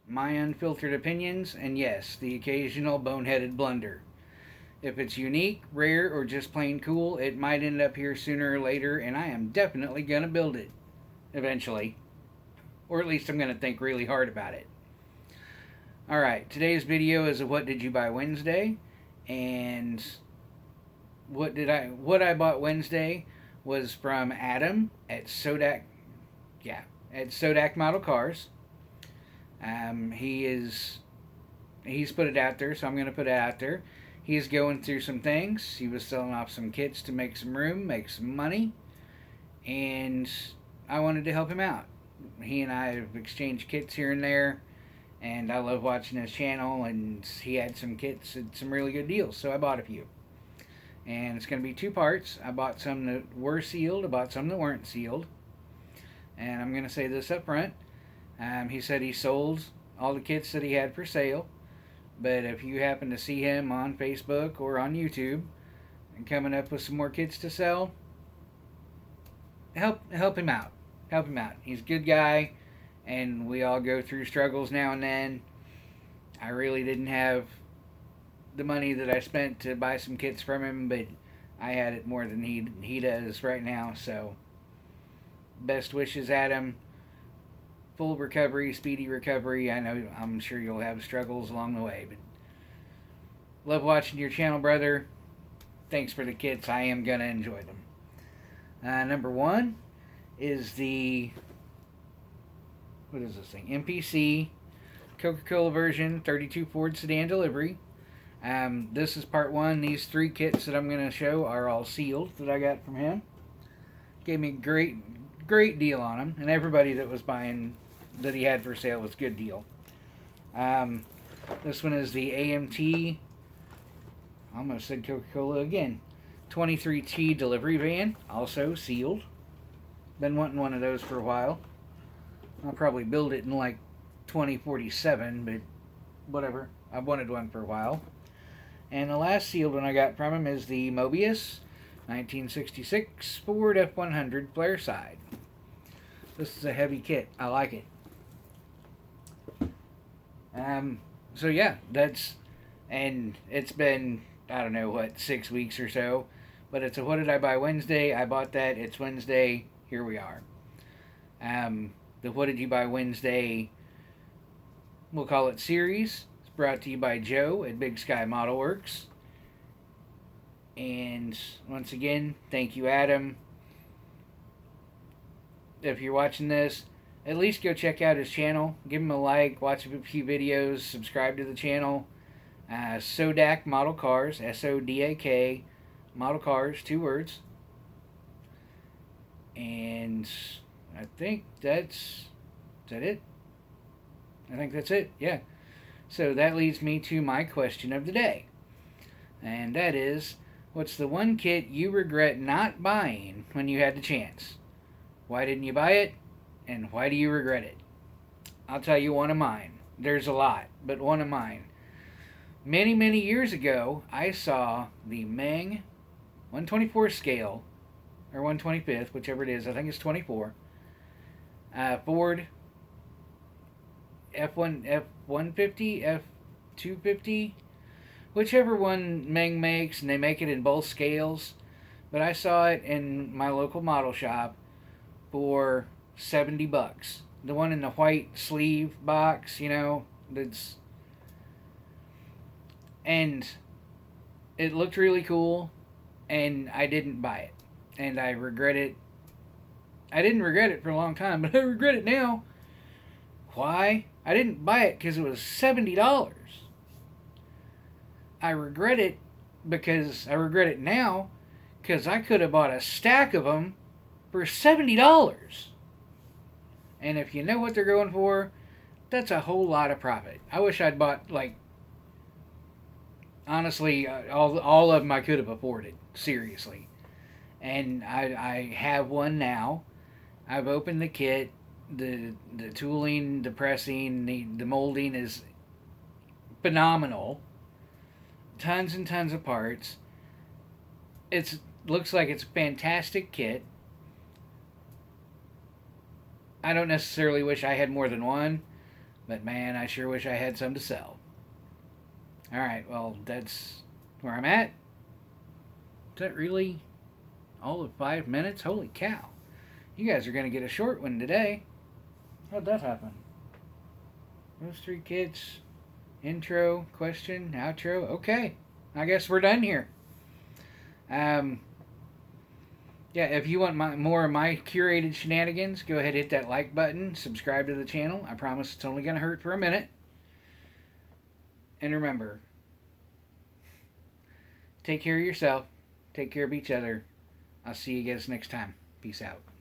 my unfiltered opinions, and yes, the occasional boneheaded blunder. If it's unique, rare, or just plain cool, it might end up here sooner or later, and I am definitely gonna build it eventually. Or at least I'm gonna think really hard about it. Alright, today's video is a What Did You Buy Wednesday, and what I bought Wednesday was from Adam at Sodak, at Sodak Model Cars. He's put it out there, so I'm gonna put it out there. He's going through some things. He was selling off some kits to make some room, make some money, and I wanted to help him out. He and I have exchanged kits here and there, and I love watching his channel, and he had some kits at some really good deals, so I bought a few. And it's going to be two parts. I bought some that were sealed, I bought some that weren't sealed. And I'm going to say this up front. He said he sold all the kits that he had for sale. But if you happen to see him on Facebook or on YouTube and coming up with some more kits to sell, help him out. Help him out. He's a good guy, and we all go through struggles now and then. I really didn't have the money that I spent to buy some kits from him, but I had it more than he does right now. So best wishes, Adam. Full recovery, speedy recovery. I'm sure you'll have struggles along the way, but love watching your channel, brother. Thanks for the kits. I am gonna enjoy them. Number one is what is this thing? MPC Coca-Cola version 32 Ford Sedan Delivery. This is part one. These three kits that I'm going to show are all sealed that I got from him. Gave me a great deal on them, and everybody that was buying that he had for sale was a good deal. This one is the AMT, I almost said Coca-Cola again, 23T delivery van, also sealed. Been wanting one of those for a while. I'll probably build it in like 2047, but whatever. I've wanted one for a while. And the last sealed one I got from him is the Moebius 1966 Ford F-100 Flareside. This is a heavy kit. I like it. So yeah, and it's been, I don't know, what, 6 weeks or so. But it's a What Did I Buy Wednesday. I bought that. It's Wednesday. Here we are. The What Did You Buy Wednesday, we'll call it series. Brought to you by Joe at Big Sky Modelworks. And once again, thank you, Adam. If you're watching this, at least go check out his channel. Give him a like, watch a few videos, subscribe to the channel. Sodak Model Cars, S-O-D-A-K, Model Cars, 2 words. And I think is that it? I think that's it, yeah. So that leads me to my question of the day. And that is, what's the one kit you regret not buying when you had the chance? Why didn't you buy it? And why do you regret it? I'll tell you one of mine. There's a lot, but one of mine. Many, many years ago, I saw the Meng 124 scale, or 125th, whichever it is, I think it's 24, Ford F-150, F-250, whichever one Meng makes, and they make it in both scales. But I saw it in my local model shop for $70. The one in the white sleeve box, and it looked really cool, and I didn't buy it. And I regret it. I didn't regret it for a long time, but I regret it now. Why? I didn't buy it because it was $70. I regret it now because I could have bought a stack of them for $70. And if you know what they're going for, that's a whole lot of profit. I wish I'd bought, honestly, all of them I could have afforded. Seriously. And I have one now. I've opened the kit. The tooling, the pressing, the molding is phenomenal. Tons and tons of parts. It looks like it's a fantastic kit. I don't necessarily wish I had more than one, But man, I sure wish I had some to sell. Alright, well, that's where I'm at. Is that really all of 5 minutes? Holy cow. You guys are going to get a short one today. How'd that happen? Those 3 kids. Intro, question, outro. Okay. I guess we're done here. Yeah, if you want more of my curated shenanigans, go ahead and hit that like button. Subscribe to the channel. I promise it's only going to hurt for a minute. And remember, take care of yourself. Take care of each other. I'll see you guys next time. Peace out.